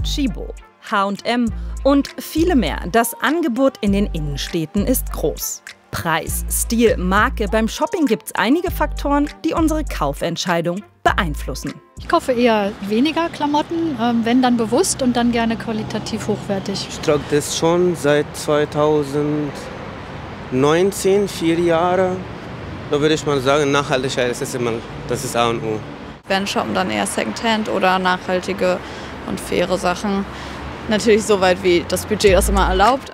Tchibo, H&M und viele mehr. Das Angebot in den Innenstädten ist groß. Preis, Stil, Marke. Beim Shopping gibt es einige Faktoren, die unsere Kaufentscheidung beeinflussen. Ich kaufe eher weniger Klamotten, wenn dann bewusst und dann gerne qualitativ hochwertig. Ich trage das schon seit 2019, 4 Jahre. Da würde ich mal sagen, Nachhaltigkeit das ist A und O. Wenn shoppen, dann eher Secondhand oder nachhaltige und faire Sachen. Natürlich so weit, wie das Budget das immer erlaubt.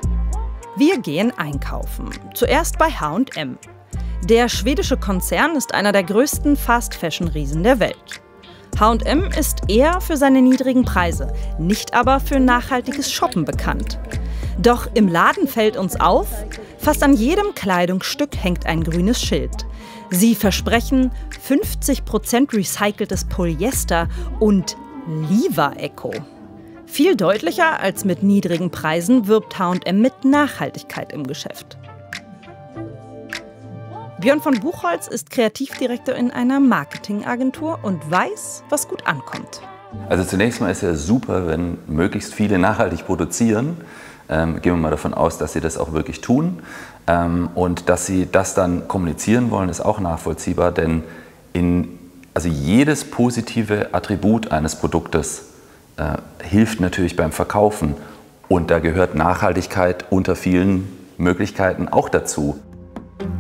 Wir gehen einkaufen. Zuerst bei H&M. Der schwedische Konzern ist einer der größten Fast-Fashion-Riesen der Welt. H&M ist eher für seine niedrigen Preise, nicht aber für nachhaltiges Shoppen bekannt. Doch im Laden fällt uns auf, fast an jedem Kleidungsstück hängt ein grünes Schild. Sie versprechen 50% recyceltes Polyester und Liva-Eco. Viel deutlicher als mit niedrigen Preisen wirbt H&M mit Nachhaltigkeit im Geschäft. Björn von Buchholz ist Kreativdirektor in einer Marketingagentur und weiß, was gut ankommt. Also zunächst mal ist ja super, wenn möglichst viele nachhaltig produzieren. Gehen wir mal davon aus, dass sie das auch wirklich tun. Und dass sie das dann kommunizieren wollen, ist auch nachvollziehbar, denn jedes positive Attribut eines Produktes hilft natürlich beim Verkaufen. Und da gehört Nachhaltigkeit unter vielen Möglichkeiten auch dazu.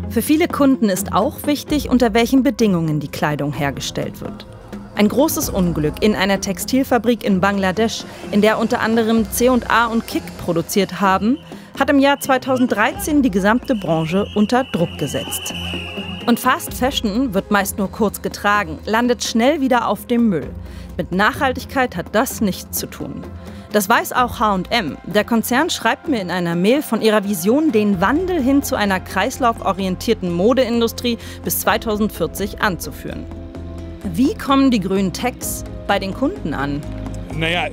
Für viele Kunden ist auch wichtig, unter welchen Bedingungen die Kleidung hergestellt wird. Ein großes Unglück in einer Textilfabrik in Bangladesch, in der unter anderem C&A und Kick produziert haben, hat im Jahr 2013 die gesamte Branche unter Druck gesetzt. Und Fast Fashion wird meist nur kurz getragen, landet schnell wieder auf dem Müll. Mit Nachhaltigkeit hat das nichts zu tun. Das weiß auch H&M. Der Konzern schreibt mir in einer Mail von ihrer Vision, den Wandel hin zu einer kreislauforientierten Modeindustrie bis 2040 anzuführen. Wie kommen die grünen Techs bei den Kunden an? Naja,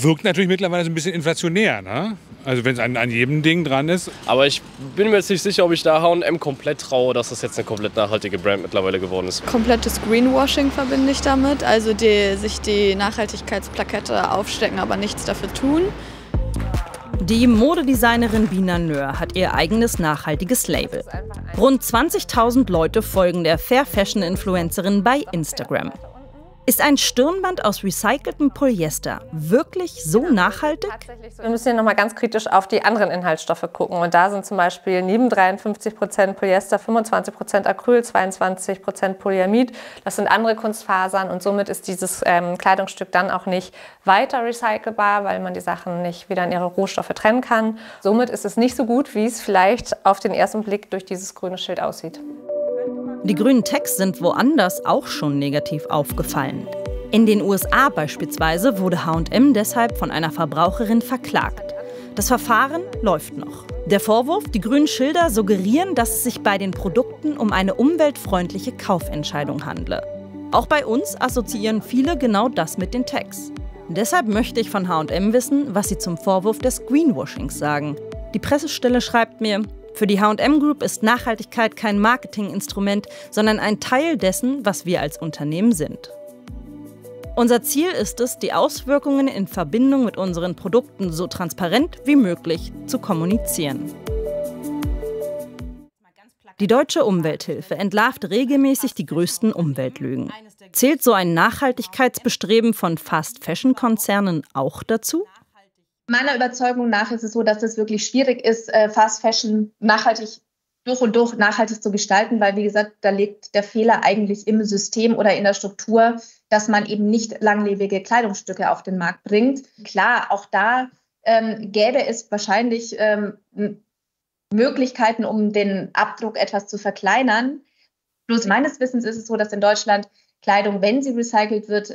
wirkt natürlich mittlerweile so ein bisschen inflationär, ne? Also wenn es an jedem Ding dran ist. Aber ich bin mir jetzt nicht sicher, ob ich da H&M komplett traue, dass das jetzt eine komplett nachhaltige Brand mittlerweile geworden ist. Komplettes Greenwashing verbinde ich damit. Also sich die Nachhaltigkeitsplakette aufstecken, aber nichts dafür tun. Die Modedesignerin Bina Nöhr hat ihr eigenes nachhaltiges Label. Rund 20.000 Leute folgen der Fair-Fashion-Influencerin bei Instagram. Ist ein Stirnband aus recyceltem Polyester wirklich so nachhaltig? Wir müssen hier nochmal ganz kritisch auf die anderen Inhaltsstoffe gucken. Und da sind zum Beispiel neben 53% Polyester 25% Acryl, 22% Polyamid. Das sind andere Kunstfasern und somit ist dieses Kleidungsstück dann auch nicht weiter recycelbar, weil man die Sachen nicht wieder in ihre Rohstoffe trennen kann. Somit ist es nicht so gut, wie es vielleicht auf den ersten Blick durch dieses grüne Schild aussieht. Die grünen Techs sind woanders auch schon negativ aufgefallen. In den USA beispielsweise wurde H&M deshalb von einer Verbraucherin verklagt. Das Verfahren läuft noch. Der Vorwurf, die grünen Schilder suggerieren, dass es sich bei den Produkten um eine umweltfreundliche Kaufentscheidung handle. Auch bei uns assoziieren viele genau das mit den Techs. Deshalb möchte ich von H&M wissen, was sie zum Vorwurf des Greenwashings sagen. Die Pressestelle schreibt mir: Für die H&M Group ist Nachhaltigkeit kein Marketinginstrument, sondern ein Teil dessen, was wir als Unternehmen sind. Unser Ziel ist es, die Auswirkungen in Verbindung mit unseren Produkten so transparent wie möglich zu kommunizieren. Die Deutsche Umwelthilfe entlarvt regelmäßig die größten Umweltlügen. Zählt so ein Nachhaltigkeitsbestreben von Fast-Fashion-Konzernen auch dazu? Meiner Überzeugung nach ist es so, dass es wirklich schwierig ist, Fast Fashion nachhaltig durch und durch nachhaltig zu gestalten, weil, wie gesagt, da liegt der Fehler eigentlich im System oder in der Struktur, dass man eben nicht langlebige Kleidungsstücke auf den Markt bringt. Klar, auch da gäbe es wahrscheinlich Möglichkeiten, um den Abdruck etwas zu verkleinern. Bloß meines Wissens ist es so, dass in Deutschland Kleidung, wenn sie recycelt wird,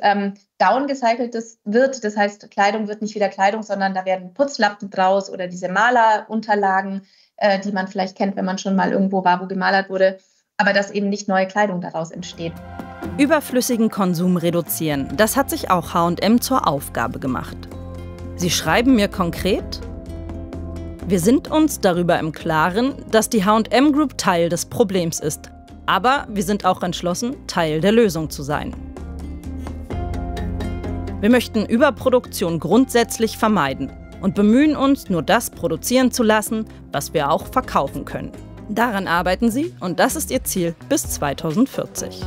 downgecycelt wird. Das heißt, Kleidung wird nicht wieder Kleidung, sondern da werden Putzlappen draus oder diese Malerunterlagen, die man vielleicht kennt, wenn man schon mal irgendwo war, wo gemalert wurde. Aber dass eben nicht neue Kleidung daraus entsteht. Überflüssigen Konsum reduzieren, das hat sich auch H&M zur Aufgabe gemacht. Sie schreiben mir konkret: Wir sind uns darüber im Klaren, dass die H&M Group Teil des Problems ist. Aber wir sind auch entschlossen, Teil der Lösung zu sein. Wir möchten Überproduktion grundsätzlich vermeiden und bemühen uns, nur das produzieren zu lassen, was wir auch verkaufen können. Daran arbeiten sie und das ist ihr Ziel bis 2040.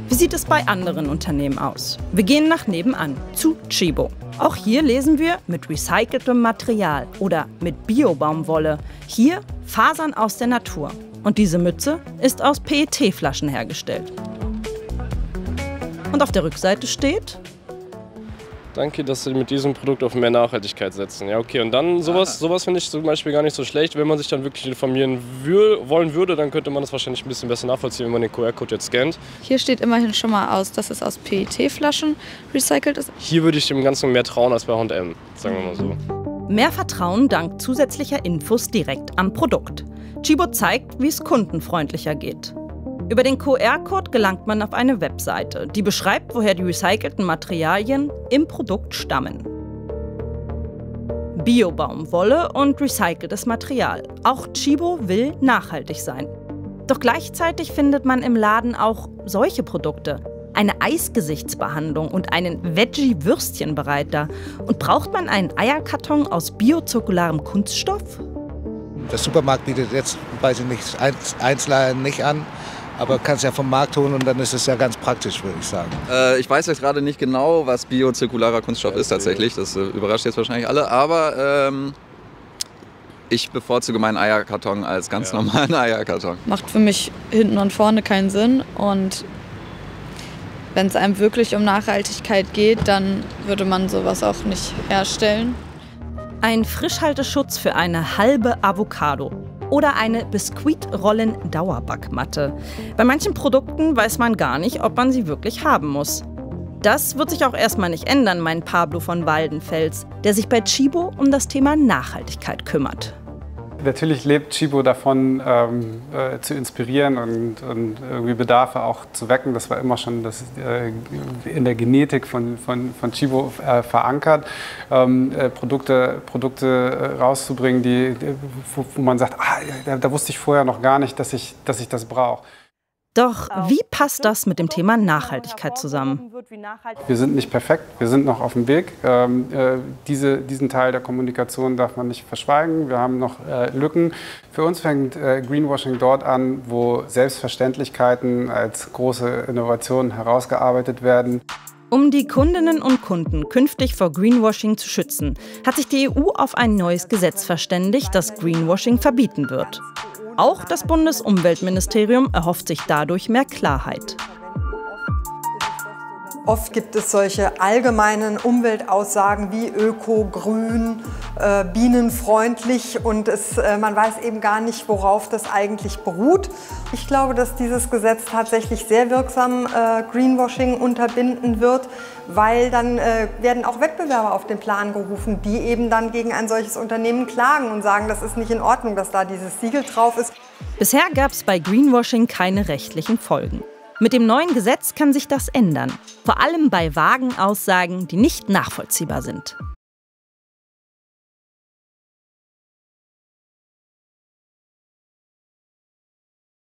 Wie sieht es bei anderen Unternehmen aus? Wir gehen nach nebenan, zu Tchibo. Auch hier lesen wir mit recyceltem Material oder mit Bio-Baumwolle. Hier Fasern aus der Natur. Und diese Mütze ist aus PET-Flaschen hergestellt. Und auf der Rückseite steht: Danke, dass Sie mit diesem Produkt auf mehr Nachhaltigkeit setzen. Ja, okay. Und dann sowas finde ich zum Beispiel gar nicht so schlecht. Wenn man sich dann wirklich informieren wollen würde, dann könnte man das wahrscheinlich ein bisschen besser nachvollziehen, wenn man den QR-Code jetzt scannt. Hier steht immerhin schon mal aus, dass es aus PET-Flaschen recycelt ist. Hier würde ich dem Ganzen mehr trauen als bei H&M, sagen wir mal so. Mehr Vertrauen dank zusätzlicher Infos direkt am Produkt. Tchibo zeigt, wie es kundenfreundlicher geht. Über den QR-Code gelangt man auf eine Webseite, die beschreibt, woher die recycelten Materialien im Produkt stammen. Bio-Baumwolle und recyceltes Material. Auch Tchibo will nachhaltig sein. Doch gleichzeitig findet man im Laden auch solche Produkte. Eine Eisgesichtsbehandlung und einen Veggie-Würstchenbereiter. Und braucht man einen Eierkarton aus biozirkularem Kunststoff? Der Supermarkt bietet jetzt, weiß ich nicht, Einzelhandel nicht an. Aber kannst ja vom Markt holen und dann ist es ja ganz praktisch, würde ich sagen. Ich weiß jetzt gerade nicht genau, was biozirkularer Kunststoff ist tatsächlich. Das überrascht jetzt wahrscheinlich alle. Aber ich bevorzuge meinen Eierkarton als ganz normalen Eierkarton. Macht für mich hinten und vorne keinen Sinn. Und wenn es einem wirklich um Nachhaltigkeit geht, dann würde man sowas auch nicht herstellen. Ein Frischhalteschutz für eine halbe Avocado. Oder eine Biskuitrollen-Dauerbackmatte. Bei manchen Produkten weiß man gar nicht, ob man sie wirklich haben muss. Das wird sich auch erstmal nicht ändern, meint Pablo von Waldenfels, der sich bei Tchibo um das Thema Nachhaltigkeit kümmert. Natürlich lebt Tchibo davon, zu inspirieren und irgendwie Bedarfe auch zu wecken. Das war immer schon in der Genetik von Tchibo verankert, Produkte rauszubringen, wo man sagt, da wusste ich vorher noch gar nicht, dass ich das brauche. Doch wie passt das mit dem Thema Nachhaltigkeit zusammen? Wir sind nicht perfekt, wir sind noch auf dem Weg. Diesen Teil der Kommunikation darf man nicht verschweigen. Wir haben noch Lücken. Für uns fängt Greenwashing dort an, wo Selbstverständlichkeiten als große Innovationen herausgearbeitet werden. Um die Kundinnen und Kunden künftig vor Greenwashing zu schützen, hat sich die EU auf ein neues Gesetz verständigt, das Greenwashing verbieten wird. Auch das Bundesumweltministerium erhofft sich dadurch mehr Klarheit. Oft gibt es solche allgemeinen Umweltaussagen wie öko, grün, bienenfreundlich und man weiß eben gar nicht, worauf das eigentlich beruht. Ich glaube, dass dieses Gesetz tatsächlich sehr wirksam Greenwashing unterbinden wird, weil dann werden auch Wettbewerber auf den Plan gerufen, die eben dann gegen ein solches Unternehmen klagen und sagen, das ist nicht in Ordnung, dass da dieses Siegel drauf ist. Bisher gab es bei Greenwashing keine rechtlichen Folgen. Mit dem neuen Gesetz kann sich das ändern. Vor allem bei vagen Aussagen, die nicht nachvollziehbar sind.